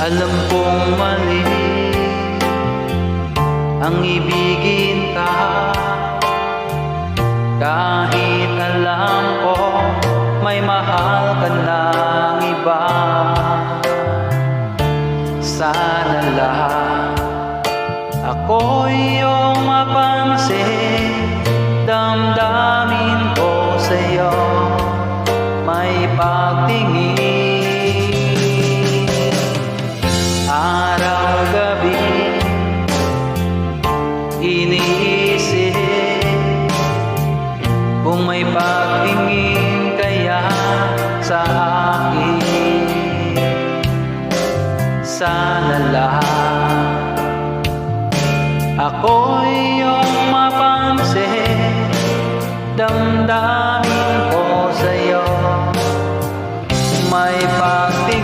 Alam kong mali ang ibigin ka, kahit alam ko may mahal ka ng iba. Sana lang ako'y iyong mapansin, damdamin ko sa'yo may pagtingin. Araw-gabi iniisip kung may pagtingin kaya sa akin.